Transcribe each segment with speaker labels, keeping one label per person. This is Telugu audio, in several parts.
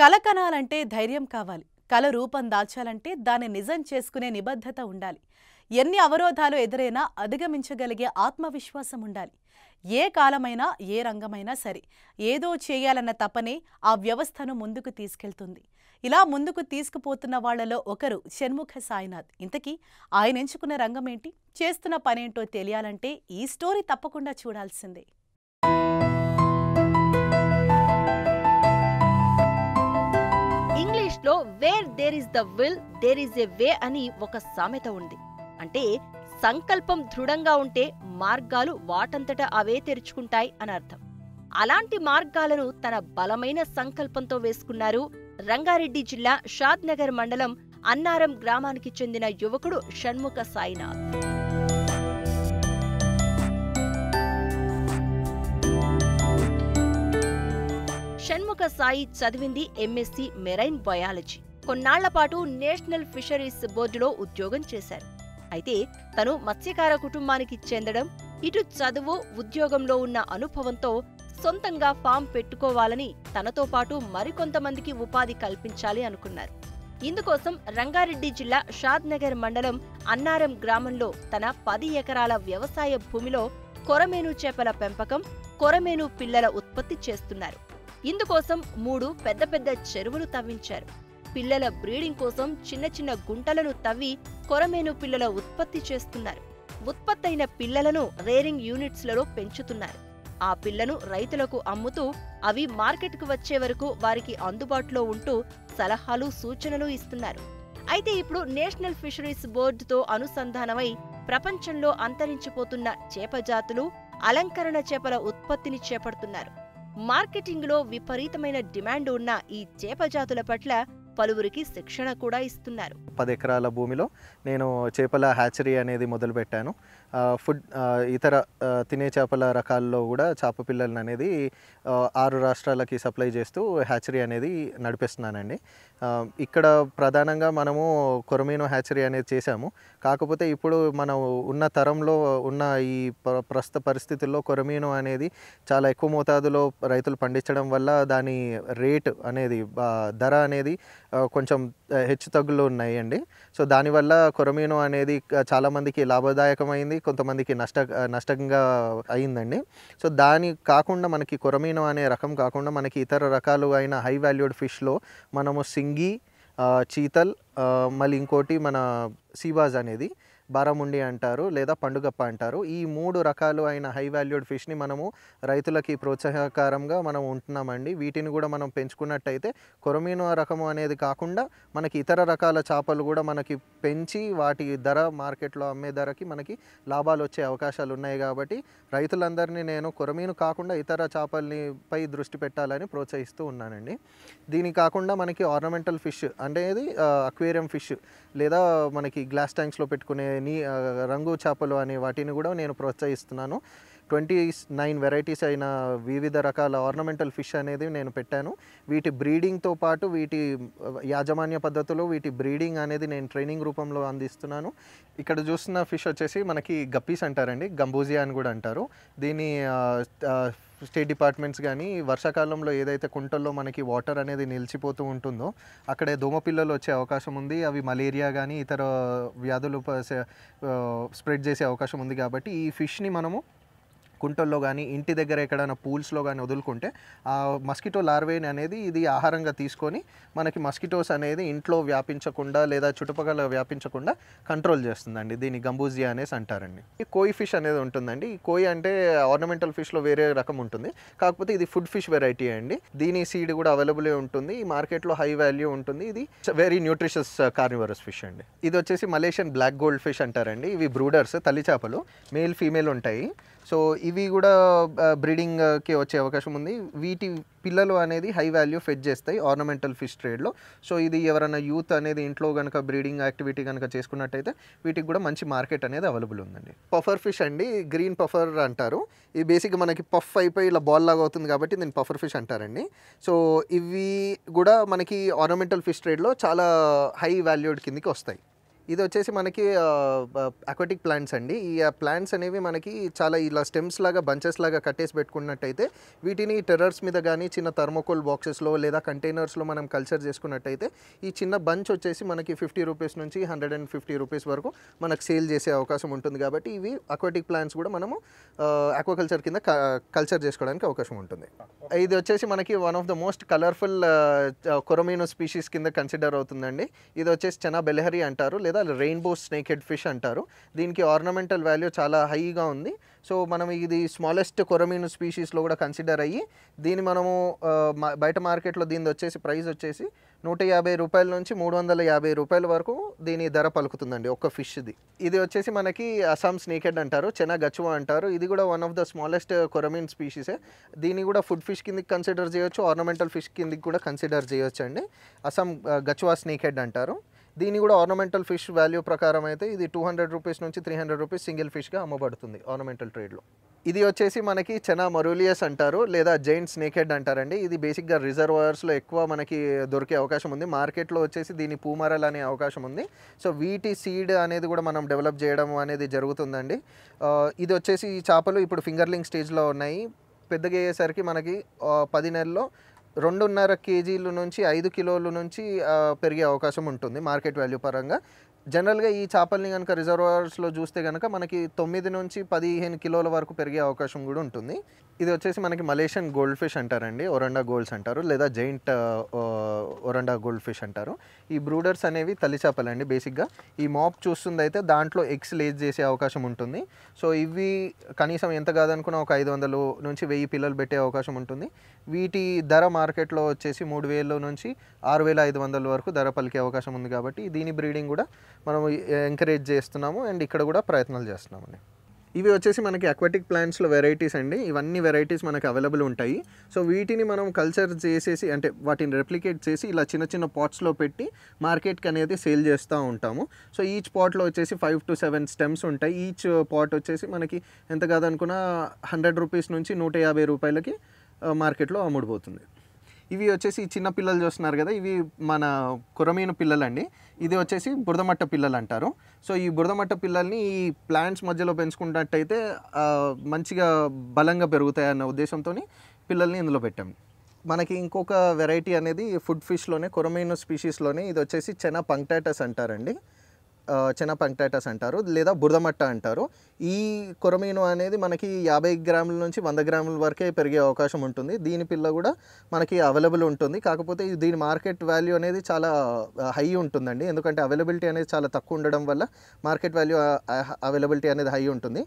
Speaker 1: కల కనాలంటే ధైర్యం కావాలి. కల రూపం దాల్చాలంటే దాన్ని నిజం చేసుకునే నిబద్ధత ఉండాలి. ఎన్ని అవరోధాలు ఎదురైనా అధిగమించగలిగే ఆత్మవిశ్వాసం ఉండాలి. ఏ కాలమైనా ఏ రంగమైనా సరే ఏదో చేయాలన్న తపనే ఆ వ్యవస్థను ముందుకు తీసుకెళ్తుంది. ఇలా ముందుకు తీసుకుపోతున్న వాళ్లలో ఒకరు షణ్ముఖ సాయినాథ్. ఇంతకీ ఆయన ఎంచుకున్న రంగం ఏంటి, చేస్తున్న పనేంటో తెలియాలంటే ఈ స్టోరీ తప్పకుండా చూడాల్సిందే.
Speaker 2: ఇంగ్లీష్లో where there is the will there is a way అని ఒక సామెత ఉంది. అంటే సంకల్పం దృఢంగా ఉంటే మార్గాలు వాటంతట అవే తెరుచుకుంటాయి అని అర్థం. అలాంటి మార్గాలను తన బలమైన సంకల్పంతో వేసుకున్నారు రంగారెడ్డి జిల్లా షాద్నగర్ మండలం అన్నారం గ్రామానికి చెందిన యువకుడు షణ్ముఖ సాయినాథ్. షణ్ముఖ సాయి చదివింది ఎంఎస్సీ మెరైన్ బయాలజీ. కొన్నాళ్లపాటు నేషనల్ ఫిషరీస్ బోర్డులో ఉద్యోగం చేశారు. అయితే తను మత్స్యకార కుటుంబానికి చెందడం, ఇటు చదువు ఉద్యోగంలో ఉన్న అనుభవంతో సొంతంగా ఫామ్ పెట్టుకోవాలని, తనతో పాటు మరికొంతమందికి ఉపాధి కల్పించాలి అనుకున్నారు. ఇందుకోసం రంగారెడ్డి జిల్లా షాద్నగర్ మండలం అన్నారం గ్రామంలో తన 10 ఎకరాల వ్యవసాయ భూమిలో కొరమేను చేపల పెంపకం, కొరమేను పిల్లల ఉత్పత్తి చేస్తున్నారు. ఇందుకోసం 3 పెద్ద పెద్ద చెరువులు తవ్వించారు. పిల్లల బ్రీడింగ్ కోసం చిన్న చిన్న గుంటలను తవ్వి కొరమేను పిల్లల ఉత్పత్తి చేస్తున్నారు. ఉత్పత్తైన పిల్లలను రేరింగ్ యూనిట్స్లలో పెంచుతున్నారు. ఆ పిల్లను రైతులకు అమ్ముతూ అవి మార్కెట్కు వచ్చే వరకు వారికి అందుబాటులో ఉంటూ సలహాలు సూచనలు ఇస్తున్నారు. అయితే ఇప్పుడు నేషనల్ ఫిషరీస్ బోర్డుతో అనుసంధానమై ప్రపంచంలో అంతరించిపోతున్న చేప జాతులు, అలంకరణ చేపల ఉత్పత్తిని చేపడుతున్నారు. మార్కెటింగ్లో విపరీతమైన డిమాండ్ ఉన్న ఈ చేప జాతుల పట్ల పలువురికి శిక్షణ కూడా ఇస్తున్నారు.
Speaker 3: 10 ఎకరాల భూమిలో నేను చేపల హ్యాచరీ అనేది మొదలుపెట్టాను. ఇతర తినే చేపల రకాల్లో కూడా చేప పిల్లలను అనేది 6 రాష్ట్రాలకి సప్లై చేస్తూ హ్యాచరీ అనేది నడిపిస్తున్నానండి. ఇక్కడ ప్రధానంగా మనము కొరమేను హ్యాచరీ అనేది చేశాము. కాకపోతే ఇప్పుడు మనం ఉన్న తరంలో ఉన్న ఈ ప్రస్తుత పరిస్థితుల్లో కొరమేను అనేది చాలా ఎక్కువ మోతాదులో రైతులు పండించడం వల్ల దాని రేట్ అనేది, ధర అనేది కొంచెం హెచ్చు తగ్గులు ఉన్నాయండి. సో దానివల్ల కొరమేను అనేది చాలామందికి లాభదాయకమైంది, కొంతమందికి నష్టంగా అయిందండి. సో దాని కాకుండా మనకి కొరమేను అనే రకం కాకుండా మనకి ఇతర రకాలు అయిన హై వాల్యూడ్ ఫిష్లో మనము సింగి, చీతల్, మళ్ళీ ఇంకోటి మన సీబాజ్ అనేది బారాముండి అంటారు లేదా పండుగప్ప అంటారు. ఈ 3 రకాలు అయిన హై వాల్యూడ్ ఫిష్ని మనము రైతులకి ప్రోత్సాహకరంగా మనం ఉంటున్నామండి. వీటిని కూడా మనం పెంచుకున్నట్టయితే కొరమేను రకము అనేది కాకుండా మనకి ఇతర రకాల చేపలు కూడా మనకి పెంచి వాటి ధర మార్కెట్లో అమ్మే ధరకి మనకి లాభాలు వచ్చే అవకాశాలు ఉన్నాయి. కాబట్టి రైతులందరినీ నేను కొరమేను కాకుండా ఇతర చేపల్ని పై దృష్టి పెట్టాలని ప్రోత్సహిస్తూ ఉన్నానండి. దీని కాకుండా మనకి ఆర్నమెంటల్ ఫిష్ అనేది అక్వేరియం ఫిష్ లేదా మనకి గ్లాస్ ట్యాంక్స్లో పెట్టుకునే రంగు చేపలు అనే వాటిని కూడా నేను ప్రోత్సహిస్తున్నాను. 29 వెరైటీస్ అయిన వివిధ రకాల ఆర్నమెంటల్ ఫిష్ అనేది నేను పెట్టాను. వీటి బ్రీడింగ్తో పాటు వీటి యాజమాన్య పద్ధతులు, వీటి బ్రీడింగ్ అనేది నేను ట్రైనింగ్ రూపంలో అందిస్తున్నాను. ఇక్కడ చూస్తున్న ఫిష్ వచ్చేసి మనకి గప్పీస్ అంటారండి, గంబూజియా అని కూడా అంటారు. దీని స్టేట్ డిపార్ట్మెంట్స్ కానీ వర్షాకాలంలో ఏదైతే కుంటల్లో మనకి వాటర్ అనేది నిలిచిపోతూ ఉంటుందో అక్కడే దోమపిల్లలు వచ్చే అవకాశం ఉంది. అవి మలేరియా కానీ ఇతర వ్యాధులు స్ప్రెడ్ చేసే అవకాశం ఉంది. కాబట్టి ఈ ఫిష్ని మనము కుంటల్లో కానీ ఇంటి దగ్గర ఎక్కడైనా పూల్స్లో కానీ వదులుకుంటే ఆ మస్కిటో లార్వేని అనేది ఇది ఆహారంగా తీసుకొని మనకి మస్కిటోస్ అనేది ఇంట్లో వ్యాపించకుండా లేదా చుట్టుపక్కల వ్యాపించకుండా కంట్రోల్ చేస్తుందండి. దీన్ని గంబూజియా అనేసి అంటారండి. ఈ కోయి ఫిష్ అనేది ఉంటుందండి. ఈ కోయి అంటే ఆర్నమెంటల్ ఫిష్లో వేరే రకం ఉంటుంది, కాకపోతే ఇది ఫుడ్ ఫిష్ వెరైటీ అండి. దీని సీడ్ కూడా అవైలబుల్ ఉంటుంది. ఈ మార్కెట్లో హై వాల్యూ ఉంటుంది. ఇది వెరీ న్యూట్రిషియస్ కార్నివరస్ ఫిష్ అండి. ఇది వచ్చేసి మలేషియన్ బ్లాక్ గోల్డ్ ఫిష్ అంటారండి. ఇవి బ్రూడర్స్, తల్లి చేపలు, మేల్ ఫీమేల్ ఉంటాయి. సో ఇవి కూడా బ్రీడింగ్కి వచ్చే అవకాశం ఉంది. వీటి పిల్లలు అనేది హై వాల్యూ ఫెడ్ చేస్తాయి ఆర్నమెంటల్ ఫిష్ ట్రేడ్లో. సో ఇది ఎవరైనా యూత్ అనేది ఇంట్లో కనుక బ్రీడింగ్ యాక్టివిటీ కనుక చేసుకున్నట్టయితే వీటికి కూడా మంచి మార్కెట్ అనేది అవైలబుల్ ఉందండి. పఫర్ ఫిష్ అండి, గ్రీన్ పఫర్ అంటారు. ఇది బేసిక్గా మనకి పఫ్ అయిపోయి ఇలా బాల్ లాగా అవుతుంది కాబట్టి దీన్ని పఫర్ ఫిష్ అంటారండి. సో ఇవి కూడా మనకి ఆర్నమెంటల్ ఫిష్ ట్రేడ్లో చాలా హై వాల్యూడ్ కిందకి వస్తాయి. ఇది వచ్చేసి మనకి అక్వాటిక్ ప్లాంట్స్ అండి. ఈ ప్లాంట్స్ అనేవి మనకి చాలా ఇలా స్టెమ్స్ లాగా బంచెస్ లాగా కట్టేసి పెట్టుకున్నట్టయితే వీటిని టెర్రర్స్ మీద కానీ చిన్న థర్మోకోల్ బాక్సెస్లో లేదా కంటైనర్స్లో మనం కల్చర్ చేసుకున్నట్టయితే ఈ చిన్న బంచ్ వచ్చేసి మనకి 50 రూపీస్ నుంచి 150 రూపీస్ వరకు మనకు సేల్ చేసే అవకాశం ఉంటుంది. కాబట్టి ఇవి అక్వాటిక్ ప్లాంట్స్ కూడా మనము ఆక్వాకల్చర్ కింద కల్చర్ చేసుకోవడానికి అవకాశం ఉంటుంది. ఇది వచ్చేసి మనకి one of the most colourful కొరమీనో స్పీషీస్ కింద కన్సిడర్ అవుతుందండి. ఇది వచ్చేసి చెనా బెలహరి అంటారు లేదా రెయిన్బో స్నేక్ హెడ్ ఫిష్ అంటారు. దీనికి ఆర్నమెంటల్ వాల్యూ చాలా హైగా ఉంది. సో మనం ఇది స్మాలెస్ట్ కొరమీను స్పీషీస్లో కూడా కన్సిడర్ అయ్యి దీన్ని మనము బయట మార్కెట్లో దీని వచ్చేసి ప్రైస్ వచ్చేసి 150 రూపాయల నుంచి 350 రూపాయల వరకు దీని ధర పలుకుతుందండి ఒక్క ఫిష్ది. ఇది వచ్చేసి మనకి అస్సాం స్నేక్ హెడ్ అంటారు, చెనా గచ్చువా అంటారు. ఇది కూడా వన్ ఆఫ్ ద స్మాలెస్ట్ కొరమీన్ స్పీషీసే. దీన్ని కూడా ఫుడ్ ఫిష్ కిందకి కన్సిడర్ చేయొచ్చు, ఆర్నమెంటల్ ఫిష్ కిందకి కూడా కన్సిడర్ చేయొచ్చు అండి. అస్సాం గచ్చువా స్నేక్ హెడ్ అంటారు. దీన్ని కూడా ఆర్నమెంటల్ ఫిష్ వాల్యూ ప్రకారం అయితే ఇది 200 రూపీస్ నుంచి 300 రూపీస్ సింగిల్ ఫిష్గా అమ్మబడుతుంది ఆర్నమెంటల్ ట్రేడ్లో. ఇది వచ్చేసి మనకి చెనా మరూలియస్ అంటారు లేదా జైంట్ స్నేక్ హెడ్ అంటారండి. ఇది బేసిక్గా రిజర్వాయర్స్లో ఎక్కువ మనకి దొరికే అవకాశం ఉంది. మార్కెట్లో వచ్చేసి దీని పూమరల్ అనే అవకాశం ఉంది. సో వీటి సీడ్ అనేది కూడా మనం డెవలప్ చేయడం అనేది జరుగుతుందండి. ఇది వచ్చేసి ఈ చేపలు ఇప్పుడు ఫింగర్లింగ్ స్టేజ్లో ఉన్నాయి. పెద్దగా అయ్యేసరికి మనకి 10 నెలల్లో 2.5 కేజీల నుంచి 5 కిలోల నుంచి పెరిగే అవకాశం ఉంటుంది మార్కెట్ వాల్యూ పరంగా. జనరల్గా ఈ చేపల్ని కనుక రిజర్వాయర్స్లో చూస్తే కనుక మనకి 9 నుంచి 15 కిలోల వరకు పెరిగే అవకాశం కూడా ఉంటుంది. ఇది వచ్చేసి మనకి మలేషియన్ గోల్డ్ ఫిష్ అంటారండి, ఒరండా గోల్డ్స్ అంటారు లేదా జైంట్ ఒరండా గోల్డ్ ఫిష్ అంటారు. ఈ బ్రూడర్స్ అనేవి తల్లి చేపలండి. బేసిక్గా ఈ మాప్ చూస్తుంది అయితే దాంట్లో ఎగ్స్ లేజ్ చేసే అవకాశం ఉంటుంది. సో ఇవి కనీసం ఎంత కాదనుకున్నా ఒక 500 నుంచి 1000 పిల్లలు పెట్టే అవకాశం ఉంటుంది. వీటి ధర మార్కెట్లో వచ్చేసి 3000 నుంచి 6500 వరకు ధర పలికే అవకాశం ఉంది. కాబట్టి దీని బ్రీడింగ్ కూడా మనం ఎంకరేజ్ చేస్తున్నాము అండ్ ఇక్కడ కూడా ప్రయత్నాలు చేస్తున్నామండి. ఇవి వచ్చేసి మనకి అక్వాటిక్ ప్లాంట్స్లో వెరైటీస్ అండి. ఇవన్నీ వెరైటీస్ మనకి అవైలబుల్ ఉంటాయి. సో వీటిని మనం కల్చర్ చేసేసి అంటే వాటిని రెప్లికేట్ చేసి ఇలా చిన్న చిన్న పాట్స్లో పెట్టి మార్కెట్కి అనేది సేల్ చేస్తూ ఉంటాము. సో ఈచ్ పాట్లో వచ్చేసి 5 to 7 స్టెమ్స్ ఉంటాయి. ఈచ్ పాట్ వచ్చేసి మనకి ఎంత కాదనుకున్నా 100 రూపీస్ నుంచి 150 రూపాయలకి మార్కెట్లో అమ్ముడుపోతుంది. ఇవి వచ్చేసి చిన్న పిల్లలు చూస్తున్నారు కదా, ఇవి మన కొరమీను పిల్లలండి. ఇది వచ్చేసి బురదమట్ట పిల్లలు అంటారు. సో ఈ బురదమట్ట పిల్లల్ని ఈ ప్లాంట్స్ మధ్యలో పెంచుకున్నట్టయితే మంచిగా బలంగా పెరుగుతాయన్న ఉద్దేశంతో పిల్లల్ని ఇందులో పెట్టాము. మనకి ఇంకొక వెరైటీ అనేది ఫుడ్ ఫిష్లోనే కొరమీను స్పీషీస్లోనే ఇది వచ్చేసి చెనా పంక్టాటస్ అంటారండి. చెనా పంక్టాటస్ అంటారు లేదా బురదమట్ట అంటారు. ఈ కొరమీను అనేది మనకి 50 గ్రాముల నుంచి 100 గ్రాముల వరకే పెరిగే అవకాశం ఉంటుంది. దీని పిల్ల కూడా మనకి అవైలబుల్ ఉంటుంది. కాకపోతే దీని మార్కెట్ వాల్యూ అనేది చాలా హై ఉంటుందండి. ఎందుకంటే అవైలబిలిటీ అనేది చాలా తక్కువ ఉండడం వల్ల మార్కెట్ వాల్యూ అవైలబిలిటీ అనేది హై ఉంటుంది.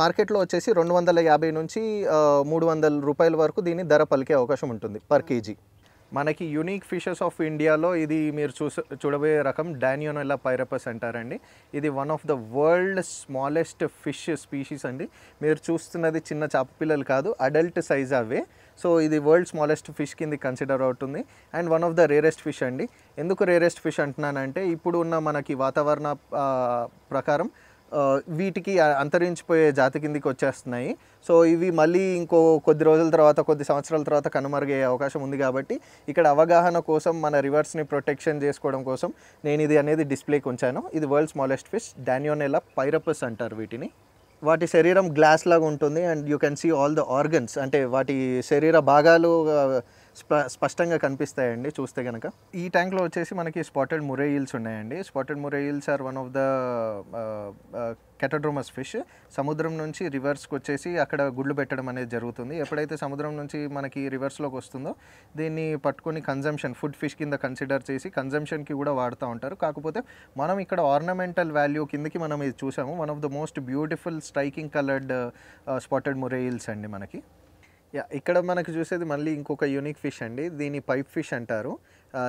Speaker 3: మార్కెట్లో వచ్చేసి 250 నుంచి 300 రూపాయల వరకు దీని ధర పలికే అవకాశం ఉంటుంది పర్ కేజీ. మనకి యూనిక్ ఫిషెస్ ఆఫ్ ఇండియాలో ఇది మీరు చూడబోయే రకం డానియోనెల్లా పైరపస్ అంటారండి. ఇది one of the world smallest fish species అండి. మీరు చూస్తున్నది చిన్న చేప పిల్లలు కాదు, అడల్ట్ సైజ్ అవే. సో ఇది వరల్డ్ స్మాలెస్ట్ ఫిష్ కింద కన్సిడర్ అవుతుంది and one of the rarest fish అండి. ఎందుకు రేరెస్ట్ ఫిష్ అంటున్నానంటే ఇప్పుడు ఉన్న మనకి వాతావరణ ప్రకారం వీటికి అంతరించిపోయే జాతి కిందికి వచ్చేస్తున్నాయి. సో ఇవి మళ్ళీ ఇంకో కొద్ది రోజుల తర్వాత కొద్ది సంవత్సరాల తర్వాత కనుమరుగయ్యే అవకాశం ఉంది. కాబట్టి ఇక్కడ అవగాహన కోసం మన రివర్స్ని ప్రొటెక్షన్ చేసుకోవడం కోసం నేను ఇది అనేది డిస్ప్లేకి ఉంచాను. ఇది వరల్డ్ స్మాలెస్ట్ ఫిష్ డానియోనెల్లా పైరపస్ అంటారు వీటిని. వాటి శరీరం గ్లాస్ లాగా ఉంటుంది and you can see all the organs, అంటే వాటి శరీర భాగాలు స్పష్టంగా కనిపిస్తాయండి చూస్తే కనుక. ఈ ట్యాంక్లో వచ్చేసి మనకి స్పాటెడ్ మురే ఈల్స్ ఉన్నాయండి. Spotted moray eels are one of the catadromous fish. సముద్రం నుంచి రివర్స్కి వచ్చేసి అక్కడ గుడ్లు పెట్టడం అనేది జరుగుతుంది. ఎప్పుడైతే సముద్రం నుంచి మనకి రివర్స్లోకి వస్తుందో దీన్ని పట్టుకొని కన్జంప్షన్ ఫుడ్ ఫిష్ కింద కన్సిడర్ చేసి కన్జంప్షన్కి కూడా వాడుతూ ఉంటారు. కాకపోతే మనం ఇక్కడ ఆర్నమెంటల్ వాల్యూ కిందకి మనం ఇది చూసాము. One of the most beautiful striking coloured spotted moray eels అండి మనకి. ఇక్కడ మనకు చూసేది మళ్ళీ ఇంకొక యూనిక్ ఫిష్ అండి. దీన్ని పైప్ ఫిష్ అంటారు.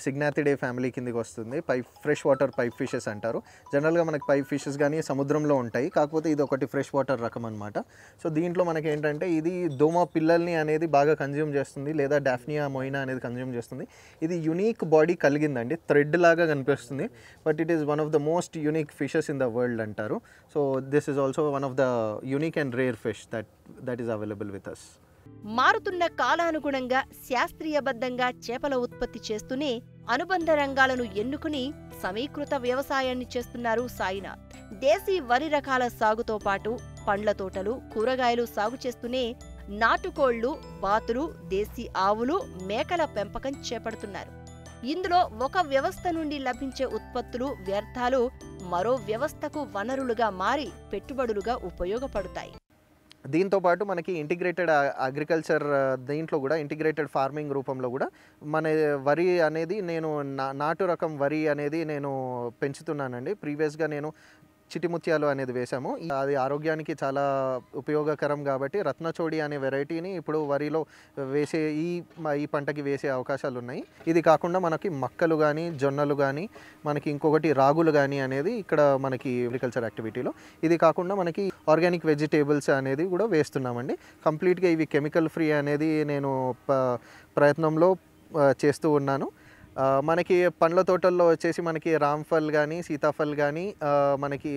Speaker 3: సిగ్నాథిడే ఫ్యామిలీ కిందకి వస్తుంది. ఫ్రెష్ వాటర్ పైప్ ఫిషెస్ అంటారు. జనరల్గా మనకి పైప్ ఫిషెస్ కానీ సముద్రంలో ఉంటాయి, కాకపోతే ఇది ఒకటి ఫ్రెష్ వాటర్ రకం అనమాట. సో దీంట్లో మనకి ఏంటంటే ఇది దోమ పిల్లల్ని అనేది బాగా కన్జ్యూమ్ చేస్తుంది లేదా డాఫ్నియా మొయినా అనేది కన్జ్యూమ్ చేస్తుంది. ఇది యునీక్ బాడీ కలిగిందండి, థ్రెడ్ లాగా కనిపిస్తుంది. But it is one of the most unique fishes in the world అంటారు. So this is also one of the unique and rare fish that is available with us.
Speaker 2: మారుతున్న కాలానుగుణంగా శాస్త్రీయబద్ధంగా చేపల ఉత్పత్తి చేస్తూనే అనుబంధ రంగాలను ఎన్నుకుని సమీకృత వ్యవసాయాన్ని చేస్తున్నారు సాయినాథ్. దేశీ వరి రకాల సాగుతో పాటు పండ్ల తోటలు, కూరగాయలు సాగు చేస్తూనే నాటుకోళ్లు, బాతులు, దేశీ ఆవులు, మేకల పెంపకం చేపడుతున్నారు. ఇందులో ఒక వ్యవస్థ నుండి లభించే ఉత్పత్తులు, వ్యర్థాలు మరో వ్యవస్థకు వనరులుగా మారి పెట్టుబడులుగా ఉపయోగపడతాయి.
Speaker 3: దీంతో పాటు మనకి ఇంటిగ్రేటెడ్ అగ్రికల్చర్, దీంట్లో కూడా ఇంటిగ్రేటెడ్ ఫార్మింగ్ రూపంలో కూడా మన వరి అనేది నేను నాటు రకం వరి అనేది నేను పెంచుతున్నానండి. ప్రీవియస్గా నేను చిటిముత్యాలు అనేది వేసాము. అది ఆరోగ్యానికి చాలా ఉపయోగకరం కాబట్టి రత్నచోడి అనే వెరైటీని ఇప్పుడు వరిలో వేసే ఈ పంటకి వేసే అవకాశాలు ఉన్నాయి. ఇది కాకుండా మనకి మక్కలు కానీ, జొన్నలు కానీ, మనకి ఇంకొకటి రాగులు కానీ అనేది ఇక్కడ మనకి అగ్రికల్చర్ యాక్టివిటీలో. ఇది కాకుండా మనకి ఆర్గానిక్ వెజిటేబుల్స్ అనేది కూడా వేస్తున్నామండి. కంప్లీట్గా ఇవి కెమికల్ ఫ్రీ అనేది నేను ప్రయత్నంలో చేస్తూ ఉన్నాను. మనకి పండ్ల తోటల్లో వచ్చేసి మనకి రామ్ఫల్ కానీ, సీతాఫల్ కానీ, మనకి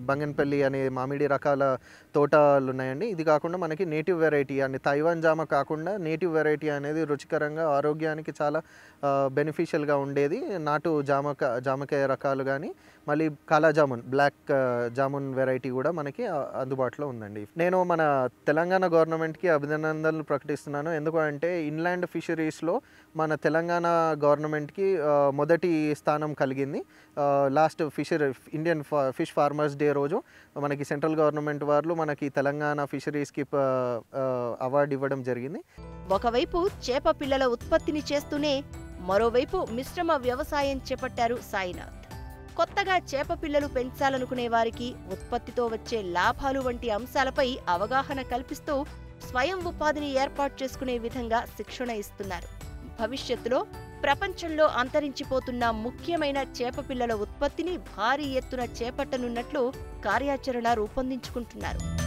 Speaker 3: బంగన్పల్లి అనే మామిడి రకాల తోటలు ఉన్నాయండి. ఇది కాకుండా మనకి నేటివ్ వెరైటీ అని తైవాన్ జామ కాకుండా నేటివ్ వెరైటీ అనేది రుచికరంగా ఆరోగ్యానికి చాలా బెనిఫిషియల్గా ఉండేది నాటు జామకాయ రకాలు కానీ, మళ్ళీ కాలా జామున్, బ్లాక్ జామున్ వెరైటీ కూడా మనకి అందుబాటులో ఉందండి. నేను మన తెలంగాణ గవర్నమెంట్కి అభినందనలు ప్రకటిస్తున్నాను. ఎందుకంటే ఇన్లాండ్ ఫిషరీస్లో మన తెలంగాణ గవర్నమెంట్కి మొదటి స్థానం కలిగింది. Last Indian fish farmers day రోజు మనకి సెంట్రల్ గవర్నమెంట్ వాళ్ళు మనకి తెలంగాణ ఫిషరీస్కి అవార్డు ఇవ్వడం జరిగింది.
Speaker 2: ఒకవైపు చేప పిల్లల ఉత్పత్తిని చేస్తూనే మరోవైపు మిశ్రమ వ్యవసాయం చేపట్టారు సాయినాథ్. కొత్తగా చేప పిల్లలు పెంచాలనుకునే వారికి ఉత్పత్తితో వచ్చే లాభాలు వంటి అంశాలపై అవగాహన కల్పిస్తూ స్వయం ఉపాధిని ఏర్పాటు చేసుకునే విధంగా శిక్షణ ఇస్తున్నారు. భవిష్యత్తులో ప్రపంచంలో అంతరించిపోతున్న ముఖ్యమైన చేప పిల్లల ఉత్పత్తిని భారీ ఎత్తున చేపట్టనున్నట్లు కార్యాచరణ రూపొందించుకుంటున్నారు.